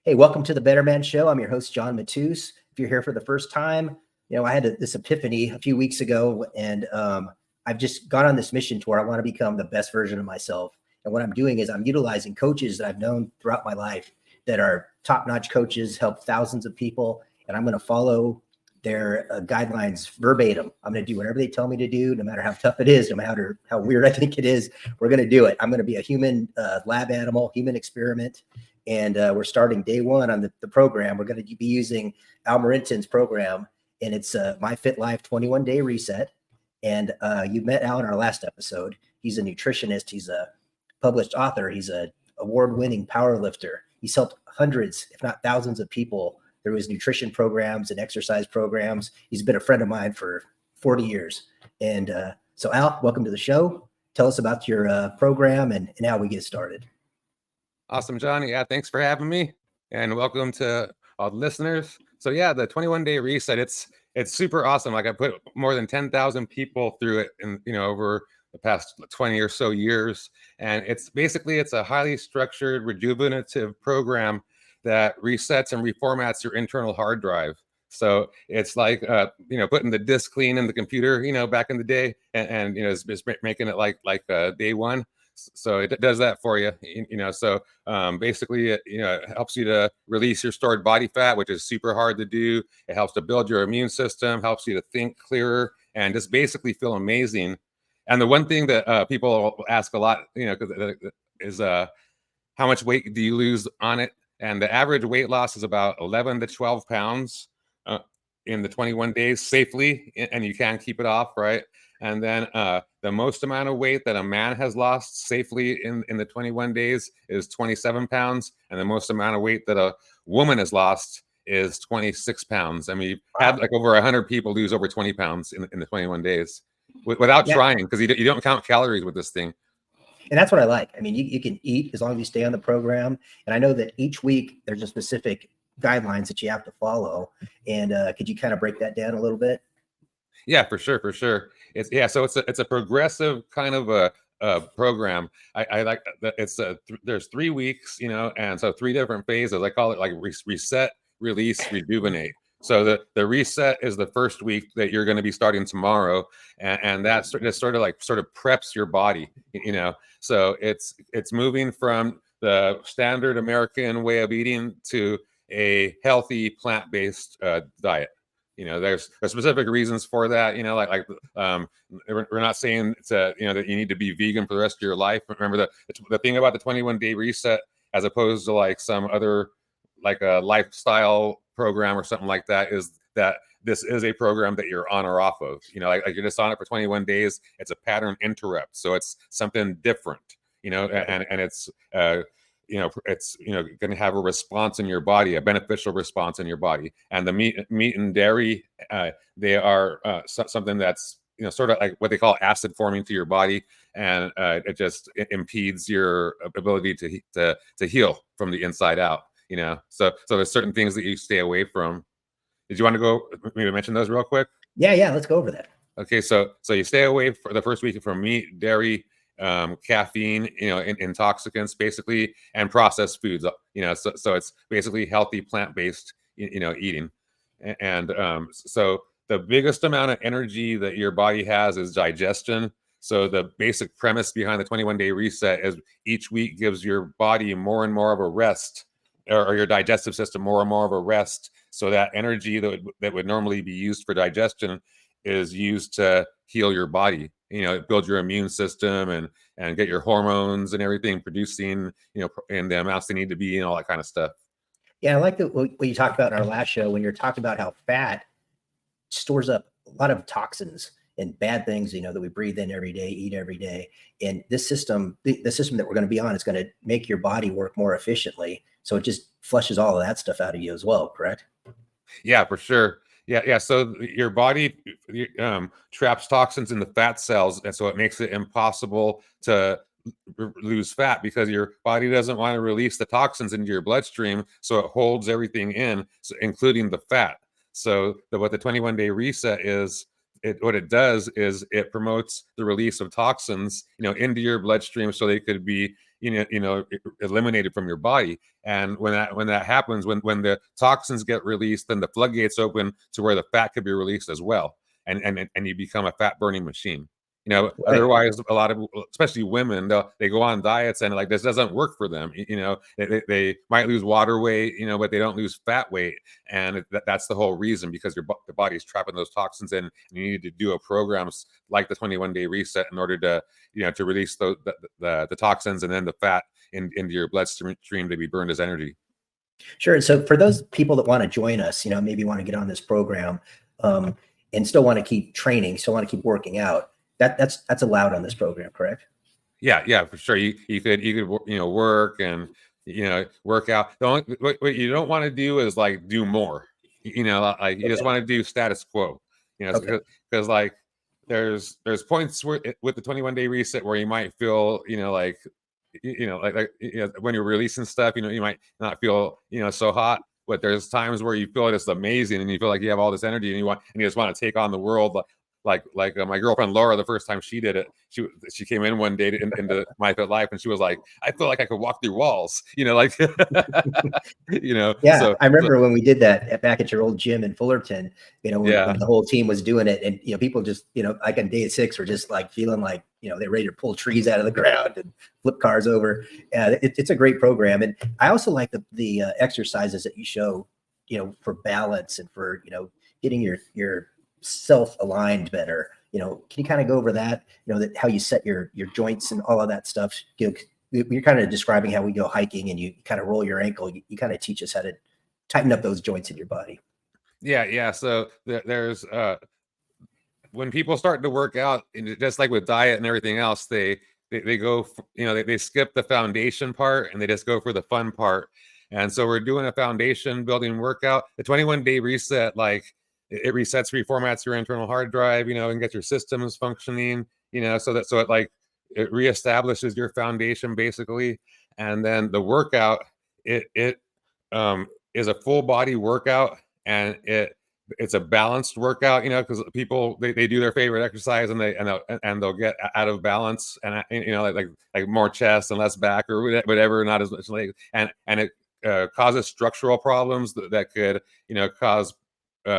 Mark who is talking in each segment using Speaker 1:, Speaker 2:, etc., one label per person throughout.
Speaker 1: Hey, welcome to the Better Man Show. I'm your host, John Matuz. If you're here for the first time, I had this epiphany a few weeks ago, and I've just gone on this mission to where I want to become the best version of myself. And what I'm doing is I'm utilizing coaches that I've known throughout my life that are top-notch coaches, help thousands of people, and I'm going to follow their guidelines verbatim. I'm going to do whatever they tell me to do, no matter how tough it is, no matter how weird I think it is. We're going to do it. I'm going to be a human lab animal, human experiment. And we're starting day one on the program. We're going to be using Morentin's program, and it's My Fit Life 21-day reset. And you met Al in our last episode. He's a nutritionist. He's a published author. He's an award-winning power lifter. He's helped hundreds, if not thousands of people through his nutrition programs and exercise programs. He's been a friend of mine for 40 years. And so Al, welcome to the show. Tell us about your program and how we get started.
Speaker 2: Awesome, John. Yeah, thanks for having me, and welcome to all the listeners. So yeah, the 21-day reset, it's super awesome. Like I put more than 10,000 people through it in, over the past 20 or so years. And it's a highly structured rejuvenative program that resets and reformats your internal hard drive. So it's like, putting the disk clean in the computer, back in the day, and it's making it like day one. So it does that for you, So basically, it helps you to release your stored body fat, which is super hard to do. It helps to build your immune system, helps you to think clearer, and just basically feel amazing. And the one thing that people ask a lot, is how much weight do you lose on it? And the average weight loss is about 11 to 12 pounds in the 21 days safely, and you can keep it off, right? And then the most amount of weight that a man has lost safely in the 21 days is 27 pounds. And the most amount of weight that a woman has lost is 26 pounds. I mean, you've had like over 100 people lose over 20 pounds in the 21 days without trying, because you don't count calories with this thing.
Speaker 1: And that's what I like. I mean, you can eat as long as you stay on the program. And I know that each week there's a specific guidelines that you have to follow. And could you kind of break that down a little bit?
Speaker 2: Yeah, for sure. So it's a progressive kind of a program. I like that. There's 3 weeks, and so 3 different phases. I call it like reset, release, rejuvenate. So the reset is the first week that you're going to be starting tomorrow, and that just sort of preps your body, So it's moving from the standard American way of eating to a healthy plant-based diet. There's specific reasons for that. We're not saying that you need to be vegan for the rest of your life. Remember the thing about the 21-day reset, as opposed to like some other like a lifestyle program or something like that, is that this is a program that you're on or off of. Like you're just on it for 21 days. It's a pattern interrupt, so it's something different. And it's it's going to have a response in your body, a beneficial response in your body. And the meat and dairy, they are something that's sort of like what they call acid forming to your body, and it impedes your ability to heal from the inside out. So there's certain things that you stay away from. Did you want to go maybe mention those real quick?
Speaker 1: Yeah, let's go over that. Okay,
Speaker 2: so you stay away for the first week from meat, dairy, caffeine, intoxicants basically, and processed foods, so it's basically healthy plant-based, eating. And so the biggest amount of energy that your body has is digestion. So the basic premise behind the 21-day reset is each week gives your body more and more of a rest, or your digestive system more and more of a rest, so that energy that would normally be used for digestion is used to heal your body, build your immune system and get your hormones and everything producing, in the amounts they need to be, and all that kind of stuff.
Speaker 1: Yeah, I like what you talked about in our last show when you're talking about how fat stores up a lot of toxins and bad things, that we breathe in every day, eat every day. And this system, the system that we're going to be on, is going to make your body work more efficiently. So it just flushes all of that stuff out of you as well, correct?
Speaker 2: Yeah, for sure. Yeah. So your body traps toxins in the fat cells, and so it makes it impossible to lose fat, because your body doesn't want to release the toxins into your bloodstream, so it holds everything in, including the fat. So what the 21-day reset is, what it does is it promotes the release of toxins, into your bloodstream, so they could be eliminated from your body. And when that happens, when the toxins get released, then the floodgates open to where the fat could be released as well, and you become a fat burning machine.
Speaker 1: Right.
Speaker 2: Otherwise, a lot of, especially women, they go on diets and like this doesn't work for them. They might lose water weight, but they don't lose fat weight, and that's the whole reason, because the body's trapping those toxins in, and you need to do a programs like the 21-day reset in order to to release the toxins and then the fat into your bloodstream to be burned as energy.
Speaker 1: Sure. And so for those people that want to join us, maybe want to get on this program, and still want to keep training, still want to keep working out, that's allowed on this program, correct?
Speaker 2: Yeah, for sure. You could work and work out. The only what you don't want to do is like do more. Like you just want to do status quo.
Speaker 1: Okay.
Speaker 2: Because like there's points where with the 21-day reset where you might feel when you're releasing stuff, you might not feel so hot. But there's times where you feel it's amazing and you feel like you have all this energy and you just want to take on the world. Like my girlfriend Laura, the first time she did it, she came in one day into My Fit Life, and she was like, I feel like I could walk through walls, like
Speaker 1: Yeah,
Speaker 2: so
Speaker 1: I remember when we did that back at your old gym in Fullerton, when the whole team was doing it, and people just, like on day 6 were just like feeling like, they're ready to pull trees out of the ground and flip cars over. It's a great program. And I also like the exercises that you show, for balance and for, getting your self-aligned better. Can you kind of go over that, that how you set your joints and all of that stuff? You're kind of describing how we go hiking and you kind of roll your ankle. You kind of teach us how to tighten up those joints in your body.
Speaker 2: Yeah. So there's when people start to work out, and just like with diet and everything else, they go, they skip the foundation part and they just go for the fun part. And so we're doing a foundation building workout. The 21-day reset, like it resets, reformats your internal hard drive, and get your systems functioning, so it reestablishes your foundation basically. And then the workout, it is a full body workout, and it's a balanced workout, because people they do their favorite exercise and they'll get out of balance, and like more chest and less back or whatever, not as much leg, and it causes structural problems that could cause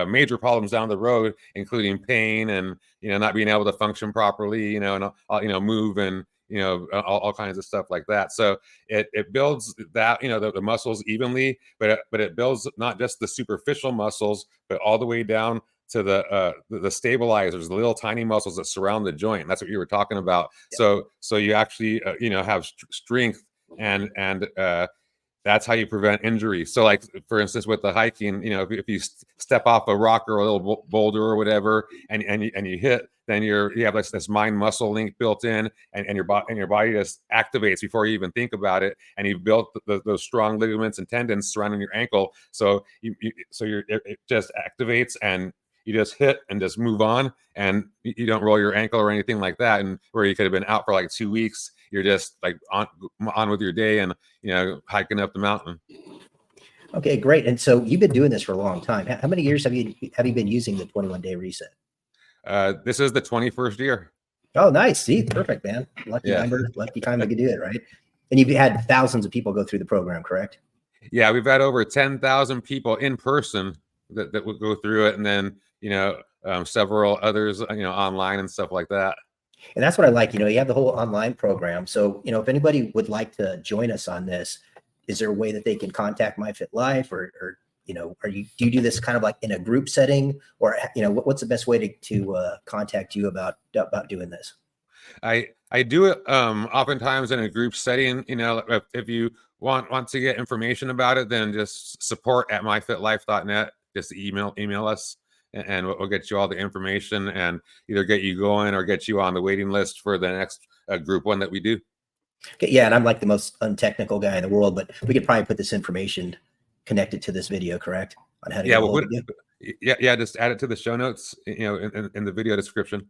Speaker 2: major problems down the road, including pain and not being able to function properly, and move and all kinds of stuff like that. So it builds that the muscles evenly, but it builds not just the superficial muscles, but all the way down to the stabilizers, the little tiny muscles that surround the joint. That's what you were talking about. Yeah. So you actually have strength and that's how you prevent injury. So like, for instance, with the hiking, if you step off a rock or a little boulder or whatever, and you hit, then you have this mind muscle link built in, and your body just activates before you even think about it. And you've built those strong ligaments and tendons surrounding your ankle. So it just activates, and you just hit and just move on, and you don't roll your ankle or anything like that. And where you could have been out for like 2 weeks, you're just like on with your day and hiking up the mountain.
Speaker 1: Okay, great. And so you've been doing this for a long time. How many years have you been using the 21-day reset?
Speaker 2: This is the 21st year.
Speaker 1: Oh, nice. See, perfect, man. Lucky time to do it, right? And you've had thousands of people go through the program, correct?
Speaker 2: Yeah, we've had over 10,000 people in person that would go through it, and then several others online and stuff like that.
Speaker 1: And that's what I like. You have the whole online program. So, if anybody would like to join us on this, is there a way that they can contact My Fit Life, or do you do this kind of like in a group setting, or, what's the best way to contact you about doing this?
Speaker 2: I do it oftentimes in a group setting. If you want to get information about it, then just support@myfitlife.net. Just email us, and we'll get you all the information and either get you going or get you on the waiting list for the next group one that we do.
Speaker 1: Okay, yeah, and I'm like the most untechnical guy in the world, but we could probably put this information connected to this video, correct? On how to get hold of you?
Speaker 2: Yeah, just add it to the show notes, in the video description.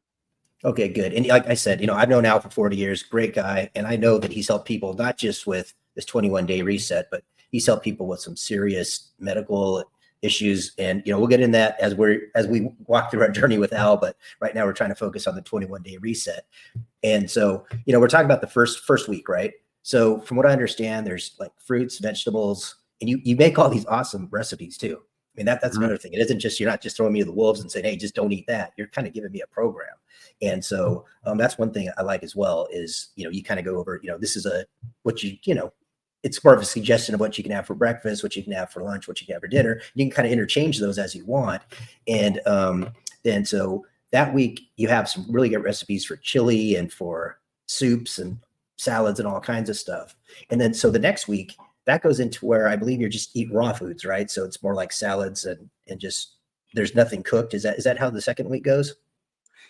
Speaker 1: Okay, good. And like I said, I've known Al for 40 years, great guy, and I know that he's helped people not just with this 21-day reset, but he's helped people with some serious medical issues. And we'll get in that as we walk through our journey with Al, but right now we're trying to focus on the 21-day reset. And so we're talking about the first week, right? So from what I understand, there's like fruits, vegetables, and you make all these awesome recipes too. I mean, that's
Speaker 2: Mhm.
Speaker 1: another thing. It isn't just, you're not just throwing me to the wolves and saying, hey, just don't eat that. You're kind of giving me a program. And so that's one thing I like as well is, you kind of go over, this is what it's more of a suggestion of what you can have for breakfast, what you can have for lunch, what you can have for dinner. You can kind of interchange those as you want. And then so that week you have some really good recipes for chili and for soups and salads and all kinds of stuff. And then so the next week that goes into where I believe you're just eat raw foods, right? So it's more like salads and just there's nothing cooked. Is that how the second week goes?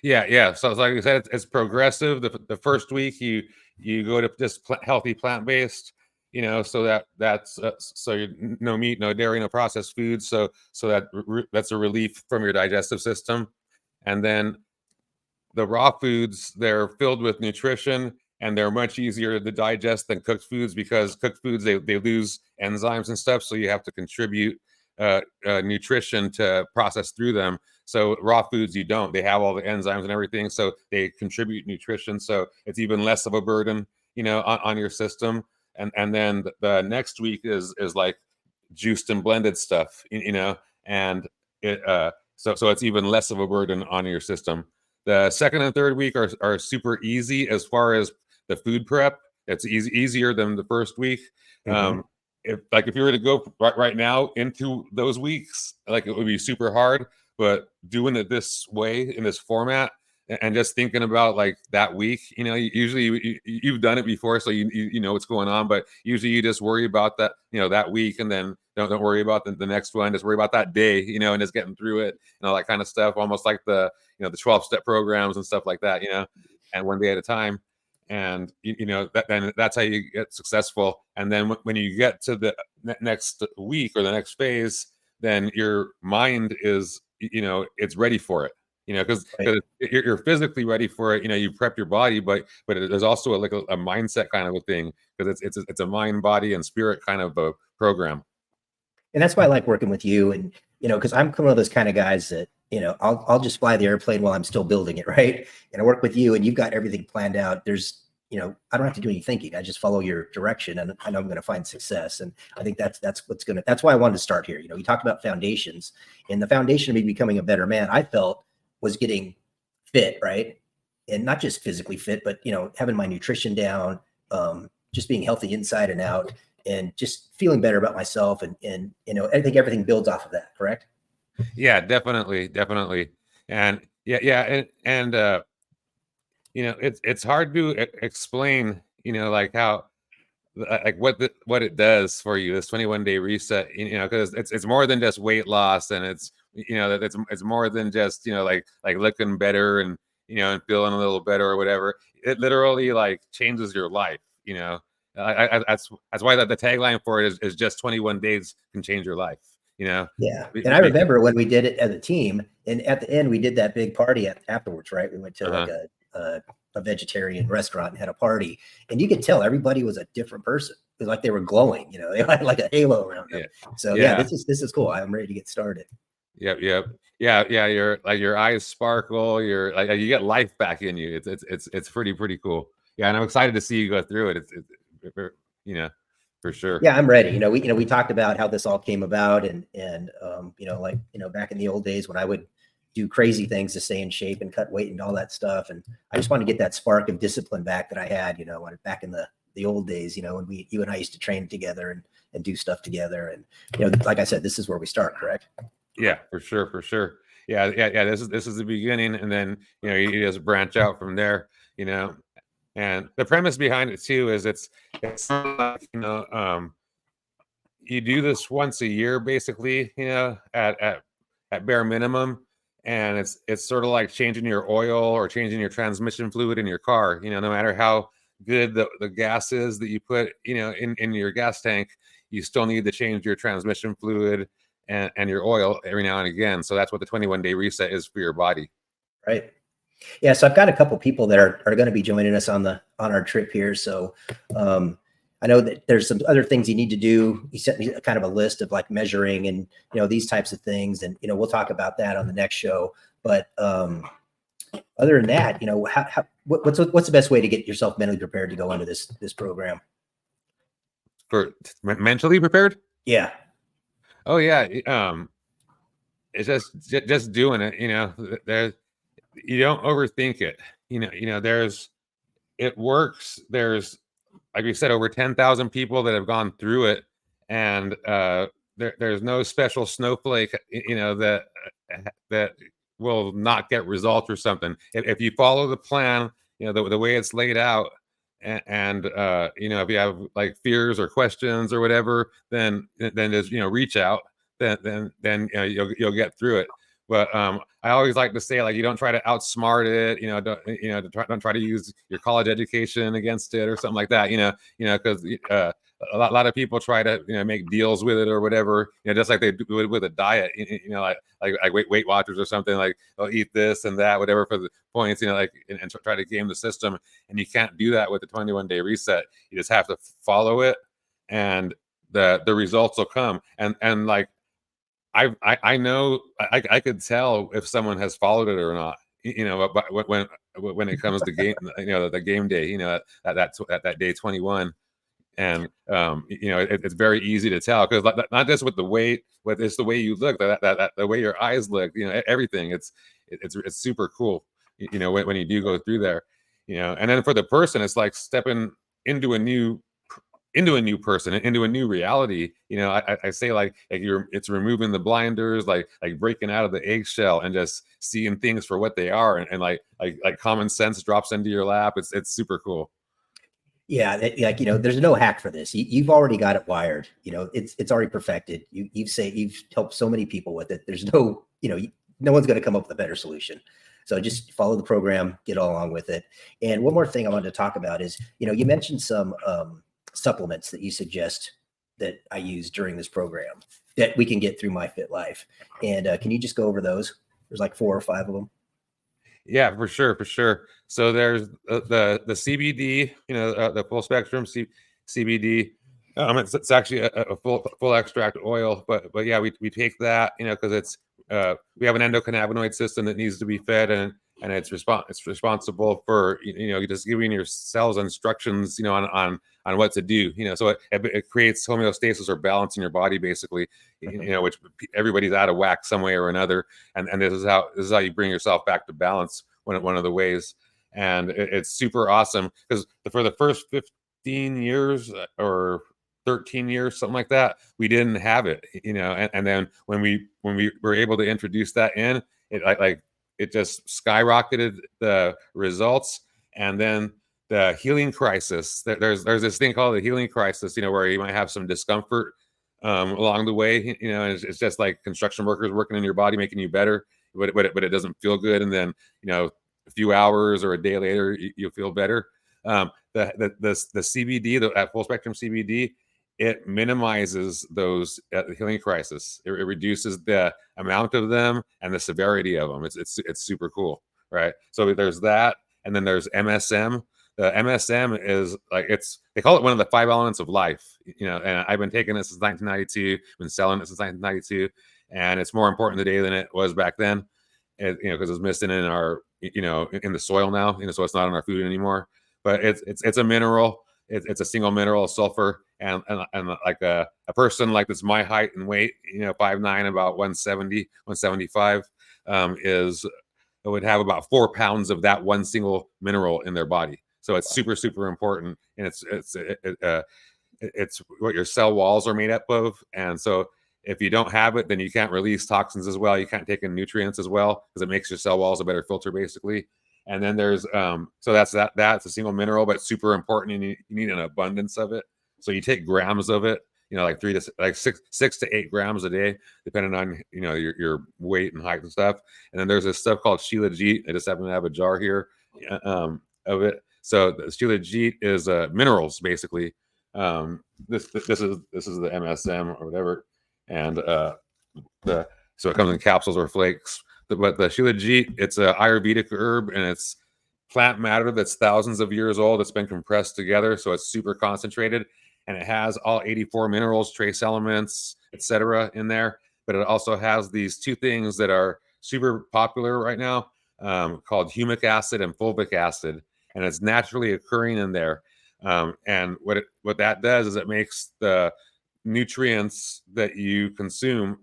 Speaker 2: Yeah. So it's like I said, it's progressive. The first week you go to just healthy plant based, so that's so no meat, no dairy, no processed foods. So that's a relief from your digestive system, and then the raw foods, they're filled with nutrition and they're much easier to digest than cooked foods because cooked foods they lose enzymes and stuff, so you have to contribute nutrition to process through them. So raw foods, you don't. They have all the enzymes and everything, so they contribute nutrition. So it's even less of a burden, on your system. And then the next week is like juiced and blended stuff, and it so it's even less of a burden on your system. The second and third week are super easy as far as the food prep. It's easier than the first week.
Speaker 1: Mhm.
Speaker 2: If you were to go right now into those weeks, like it would be super hard. But doing it this way in this format and just thinking about like that week, usually you've done it before, so you know what's going on. But usually you just worry about that, that week, and then don't worry about the next one. Just worry about that day, and just getting through it and all that kind of stuff. Almost like the 12-step programs and stuff like that, and one day at a time. And then that's how you get successful. And then when you get to the next week or the next phase, then your mind is, it's ready for it, because
Speaker 1: Right.
Speaker 2: you're physically ready for it. You prep your body, but there's also a mindset kind of a thing, because it's a mind, body, and spirit kind of a program.
Speaker 1: And that's why I like working with you. And, because I'm one of those kind of guys that, I'll just fly the airplane while I'm still building it. Right. And I work with you and you've got everything planned out. There's, I don't have to do any thinking. I just follow your direction and I know I'm going to find success. And I think that's that's why I wanted to start here. You talked about foundations, and the foundation of me becoming a better man, I felt, was getting fit. Right. And not just physically fit, but, having my nutrition down, just being healthy inside and out, and just feeling better about myself. And I think everything builds off of that. Correct.
Speaker 2: Yeah, definitely. And yeah, and it's hard to explain, like how, like what it does for you, this 21-day reset, because it's more than just weight loss, and that it's more than just, like looking better, and feeling a little better or whatever. It literally like changes your life. That's why the tagline for it is just 21 days can change your life.
Speaker 1: Yeah.
Speaker 2: Be-
Speaker 1: And I
Speaker 2: be-
Speaker 1: remember when we did it as a team, and at the end we did that big party afterwards, right? We went to like
Speaker 2: uh-huh.
Speaker 1: a vegetarian restaurant and had a party, and you could tell everybody was a different person. It was like they were glowing, they had like a halo around them.
Speaker 2: Yeah,
Speaker 1: So yeah,
Speaker 2: yeah.
Speaker 1: this is cool. I'm ready to get started.
Speaker 2: Yep. Yeah. Your eyes sparkle. You're like you get life back in you. It's pretty cool. Yeah, and I'm excited to see you go through it. You know, for sure.
Speaker 1: Yeah, I'm ready. We talked about how this all came about, and like back in the old days when I would do crazy things to stay in shape and cut weight and all that stuff, and I just want to get that spark of discipline back that I had, back in the old days, when you and I used to train together and do stuff together, and like I said, this is where we start, correct?
Speaker 2: Yeah, for sure. Yeah. This is the beginning, and then you just branch out from there. You know, and the premise behind it too is it's sort of like, you do this once a year, basically, at bare minimum. And it's sort of like changing your oil or changing your transmission fluid in your car. No matter how good the gas is that you put, in your gas tank, you still need to change your transmission fluid and your oil every now and again. So that's what the 21-day reset is for your body.
Speaker 1: Right. Yeah, so I've got a couple people that are going to be joining us on our trip here. So I know that there's some other things you need to do. You sent me kind of a list of like measuring and these types of things, and we'll talk about that on the next show. But other than that, what's the best way to get yourself mentally prepared to go into this program?
Speaker 2: For mentally prepared?
Speaker 1: Yeah.
Speaker 2: Oh yeah. It's just doing it. There, you don't overthink it. There's it works. There's, like we said, over 10,000 people that have gone through it, and there's no special snowflake, that will not get results or something. If you follow the plan, the way it's laid out, and if you have like fears or questions or whatever, then just reach out. Then you'll get through it. But I always like to say, like, you don't try to outsmart it. Don't try to use your college education against it or something like that. Because a lot of people try to make deals with it or whatever. Just like they do with a diet. Like Weight Watchers or something. Like, they'll eat this and that, whatever, for the points. And try to game the system. And you can't do that with the 21-day reset. You just have to follow it, and the results will come. And like, I know I could tell if someone has followed it or not. When it comes to game, the game day, that day 21, and it's very easy to tell, because not just with the weight, but it's the way you look, that the way your eyes look, everything. It's super cool, when you do go through there, and then for the person, it's like stepping into a new person, into a new reality. I say, like it's removing the blinders, like breaking out of the eggshell and just seeing things for what they are, and like common sense drops into your lap. It's super cool.
Speaker 1: Yeah, there's no hack for this. You've already got it wired. It's already perfected. You've helped so many people with it. There's no one's going to come up with a better solution. So just follow the program, get along with it. And one more thing I wanted to talk about is, you mentioned some supplements that you suggest that I use during this program that we can get through My Fit Life. And can you just go over those? There's like 4 or 5 of them.
Speaker 2: Yeah, for sure. So there's the CBD, the full spectrum CBD. It's actually a full extract oil, but yeah, we take that, because it's we have an endocannabinoid system that needs to be fed, and it's responsible for just giving your cells instructions, on what to do, so it creates homeostasis, or balance in your body, basically, which everybody's out of whack some way or another, and this is how you bring yourself back to balance, one of the ways. And it's super awesome, because for the first 15 years or 13 years, something like that, we didn't have it, and then when we were able to introduce that in, it just skyrocketed the results. And then the healing crisis, there's this thing called the healing crisis, where you might have some discomfort along the way, and it's just like construction workers working in your body, making you better, but it doesn't feel good. And then a few hours or a day later, you'll feel better. The CBD, that full spectrum CBD, it minimizes those healing crisis. It reduces the amount of them and the severity of them. It's super cool, right? So there's that, and then there's MSM. The MSM is they call it one of the 5 elements of life, and I've been taking it since 1992, been selling it since 1992, and it's more important today than it was back then, because it's missing in our, in the soil now, so it's not in our food anymore. But it's a mineral. It's a single mineral of sulfur, and like a person like that's my height and weight, 5'9", about 170, 175, would have about 4 pounds of that one single mineral in their body. So it's super important, and it's what your cell walls are made up of. And so if you don't have it, then you can't release toxins as well. You can't take in nutrients as well, because it makes your cell walls a better filter, basically. And then there's so that's a single mineral, but super important, and you need an abundance of it. So you take grams of it, like 6 to 8 grams a day, depending on your weight and height and stuff. And then there's this stuff called Shilajit. I just happen to have a jar here of it. So the Shilajit is minerals, basically. This is the MSM or whatever, and so it comes in capsules or flakes. But the Shilajit, it's a Ayurvedic herb, and it's plant matter that's thousands of years old. It's been compressed together, so it's super concentrated, and it has all 84 minerals, trace elements, etc. in there. But it also has these 2 things that are super popular right now, called humic acid and fulvic acid, and it's naturally occurring in there. And what that does is it makes the nutrients that you consume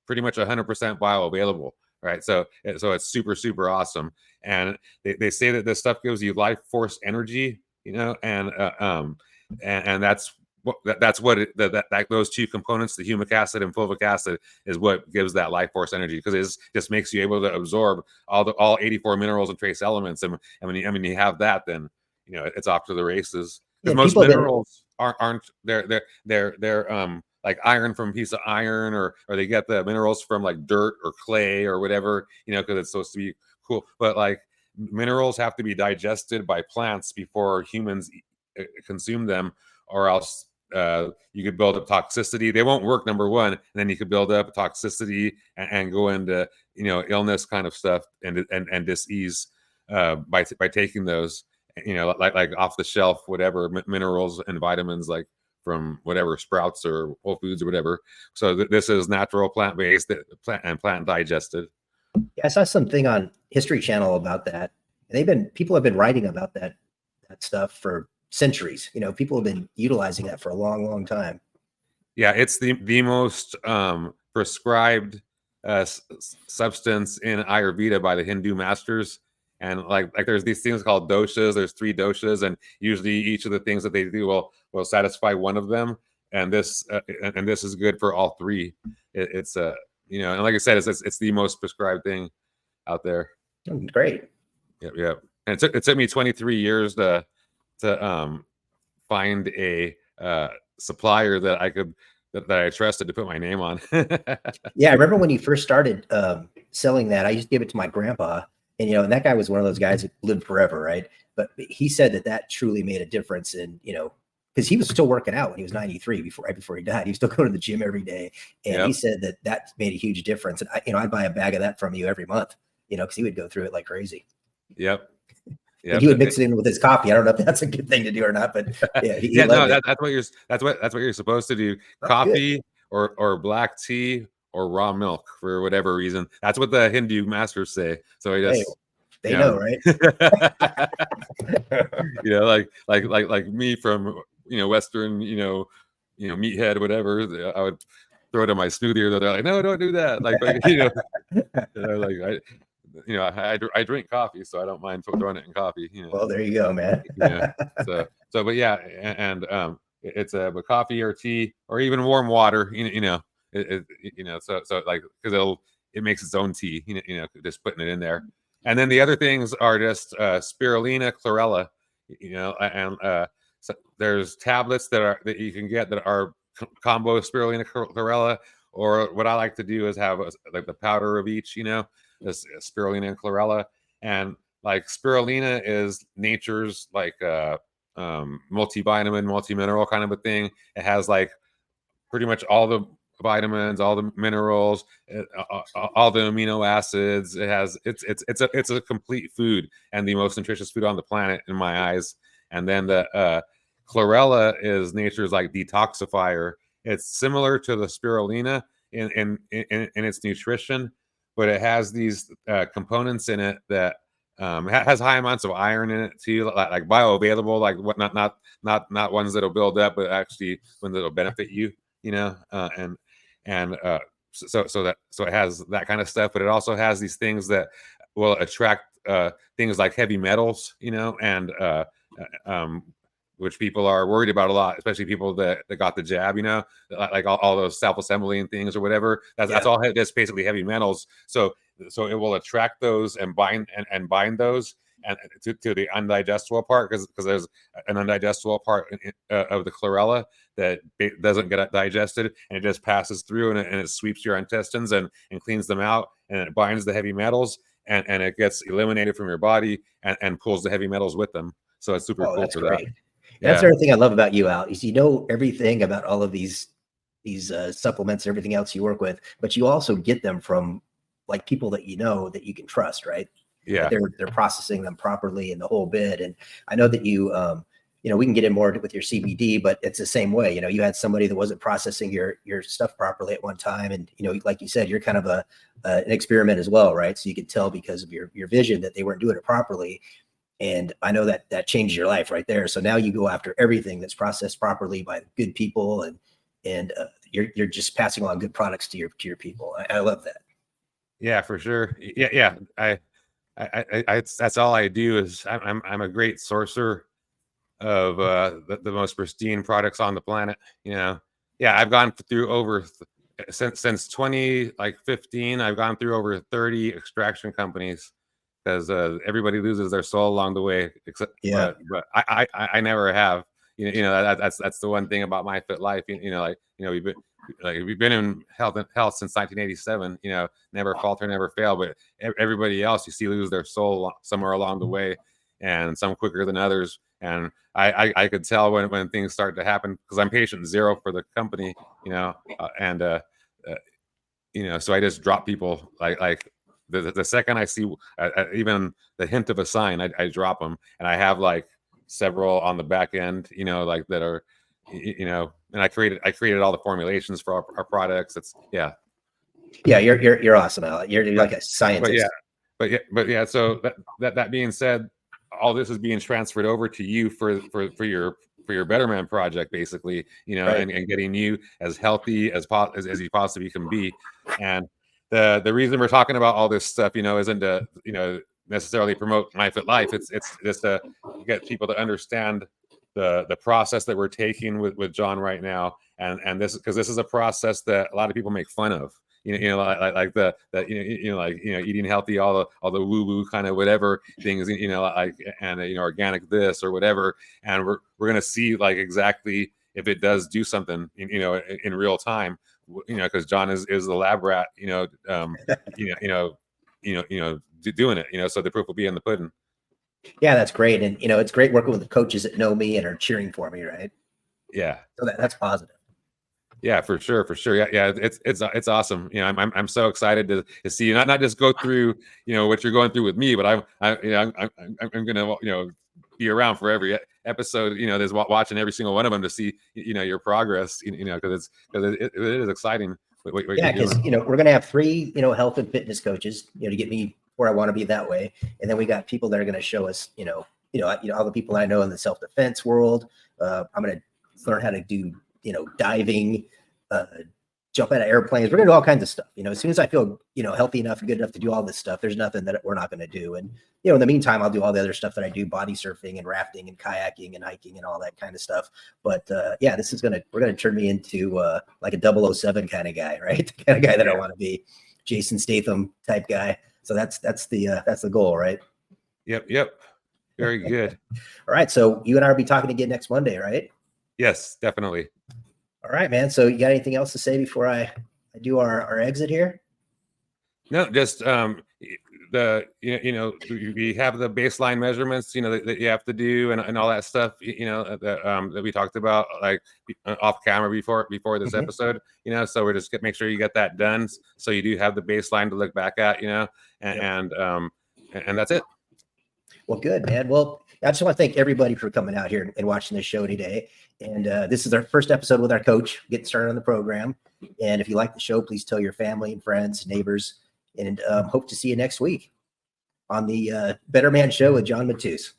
Speaker 2: pretty much 100% bioavailable, right? So it's super awesome. And they say that this stuff gives you life force energy, and that's that those two components, the humic acid and fulvic acid, is what gives that life force energy, because it just makes you able to absorb all 84 minerals and trace elements. And when you have that, then it's off to the races. Because most minerals aren't they're like iron from a piece of iron, or they get the minerals from like dirt or clay or whatever, because it's supposed to be cool. But like minerals have to be digested by plants before humans consume them, or else you could build up toxicity. They won't work, number one, and then you could build up toxicity and go into illness kind of stuff and disease by taking those like off the shelf whatever minerals and vitamins, like from whatever Sprouts or Whole Foods or whatever. So this is natural, plant-based, plant digested.
Speaker 1: Yeah, I saw something on History Channel about that. People have been writing about that stuff for centuries. People have been utilizing that for a long time.
Speaker 2: Yeah, it's the most prescribed substance in Ayurveda by the Hindu masters. And like there's these things called doshas. There's 3 doshas, and usually each of the things that they do will satisfy one of them. And this is good for all 3. It's and like I said, it's the most prescribed thing out there.
Speaker 1: Great.
Speaker 2: Yep. And it took me 23 years to find a supplier that I trusted to put my name on.
Speaker 1: Yeah, I remember when you first started selling that. I used to give it to my grandpa, and that guy was one of those guys that lived forever, right? But he said that truly made a difference in, because he was still working out when he was 93 right before he died. He was still going to the gym every day, and he said that made a huge difference. And I'd buy a bag of that from you every month, because he would go through it like crazy.
Speaker 2: Yep.
Speaker 1: And he would mix it in with his coffee. I don't know if that's a good thing to do or not, but yeah,
Speaker 2: that's what you're supposed to do. Coffee or black tea or raw milk, for whatever reason. That's what the Hindu masters say. So
Speaker 1: they know, right?
Speaker 2: like me from Western, meathead, whatever. I would throw it in my smoothie, or they're like, no, don't do that. I drink coffee, so I don't mind throwing it in coffee.
Speaker 1: Well, there you go, man.
Speaker 2: But yeah, and it's but coffee or tea or even warm water. So like, because it makes its own tea. Just putting it in there. And then the other things are just Spirulina Chlorella. And so there's tablets that you can get that are combo Spirulina Chlorella, or what I like to do is have like the powder of each. This Spirulina and Chlorella. And like spirulina is nature's like multivitamin, multi-mineral kind of a thing. It has like pretty much all the vitamins, all the minerals, all the amino acids. It's a complete food, and the most nutritious food on the planet in my eyes. And then the Chlorella is nature's like detoxifier. It's similar to the spirulina in its nutrition, but it has these components in it that has high amounts of iron in it too, like bioavailable, like what not ones that'll build up, but actually ones that'll benefit you, so it has that kind of stuff. But it also has these things that will attract things like heavy metals, and which people are worried about a lot, especially people that got the jab, like all those self-assembling things or whatever. That's all. That's basically heavy metals. So it will attract those and bind those and to the undigestible part, because there's an undigestible part of the chlorella that doesn't get digested, and it just passes through and it sweeps your intestines and cleans them out, and it binds the heavy metals and it gets eliminated from your body and pulls the heavy metals with them. So it's super cool for
Speaker 1: great.
Speaker 2: that.
Speaker 1: That's everything I love about you, Al. Is everything about all of these supplements and everything else you work with, but you also get them from like people that that you can trust, right?
Speaker 2: Yeah,
Speaker 1: they're processing them properly and the whole bit. And I know that you we can get in more with your CBD, but it's the same way. You had somebody that wasn't processing your stuff properly at one time, and like you said, you're kind of an experiment as well, right? So you could tell because of your vision that they weren't doing it properly. And I know that that changed your life right there. So now you go after everything that's processed properly by good people, and you're just passing along good products to your people. I love that.
Speaker 2: Yeah, for sure. Yeah. That's all I do is I'm a great sourcer of the most pristine products on the planet. Yeah, I've gone through over since 2015. I've gone through over 30 extraction companies because everybody loses their soul along the way. Except,
Speaker 1: Yeah.
Speaker 2: but I never have. That's the one thing about my fit life. We've been in health since 1987. Never falter, never fail. But everybody else you see lose their soul somewhere along the way, and some quicker than others. And I could tell when things start to happen because I'm patient zero for the company. So I just drop people like the second I see even the hint of a sign, I drop them, and I have like several on the back end, like that are, and I created all the formulations for our products.
Speaker 1: Yeah, you're awesome, Al. You're
Speaker 2: but
Speaker 1: like a
Speaker 2: but yeah,
Speaker 1: scientist.
Speaker 2: but yeah. So that being said, all this is being transferred over to you for your Betterment project, basically,
Speaker 1: Right.
Speaker 2: and getting you as healthy as you possibly can be. And the reason we're talking about all this stuff, isn't to necessarily promote My Fit Life. It's just to get people to understand the process that we're taking with John right now, and this because this is a process that a lot of people make fun of. Like eating healthy, all the woo woo kind of whatever things, and organic this or whatever, and we're gonna see like exactly if it does do something, in real time, because John is the lab rat, doing it, so the proof will be in the pudding.
Speaker 1: Yeah, that's great. And it's great working with the coaches that know me and are cheering for me, right?
Speaker 2: Yeah.
Speaker 1: So that's positive.
Speaker 2: Yeah, for sure, for sure. Yeah. It's awesome. I'm so excited to see you not just go through what you're going through with me, but I'm gonna be around for every episode. There's watching every single one of them to see your progress. Because it is exciting what
Speaker 1: Yeah,
Speaker 2: you're
Speaker 1: because
Speaker 2: doing.
Speaker 1: we're gonna have three health and fitness coaches to get me where I want to be that way, and then we got people that are going to show us all the people I know in the self defense world. I'm going to learn how to do diving, uh, jump out of airplanes. We're going to do all kinds of stuff. As soon as I feel healthy enough and good enough to do all this stuff, there's nothing that we're not going to do. And in the meantime, I'll do all the other stuff that I do: body surfing and rafting and kayaking and hiking and all that kind of stuff. But yeah, we're gonna turn me into like a 007 kind of guy, right? The kind of guy that I
Speaker 2: Yeah.
Speaker 1: want to be, Jason Statham type guy. So that's the goal, right?
Speaker 2: Yep. Very good.
Speaker 1: All right. So you and I will be talking again next Monday, right?
Speaker 2: Yes, definitely.
Speaker 1: All right, man. So you got anything else to say before I do our exit here?
Speaker 2: No, just we have the baseline measurements that you have to do and all that stuff that we talked about like off camera before this
Speaker 1: Mhm.
Speaker 2: episode. So we're just make sure you get that done so you do have the baseline to look back at.
Speaker 1: Yep.
Speaker 2: And that's it.
Speaker 1: Well, good, man. Well, I just want to thank everybody for coming out here and watching this show today. And this is our first episode with our coach, getting started on the program. And if you like the show, please tell your family and friends, neighbors, and hope to see you next week on the Better Man Show with John Matuz.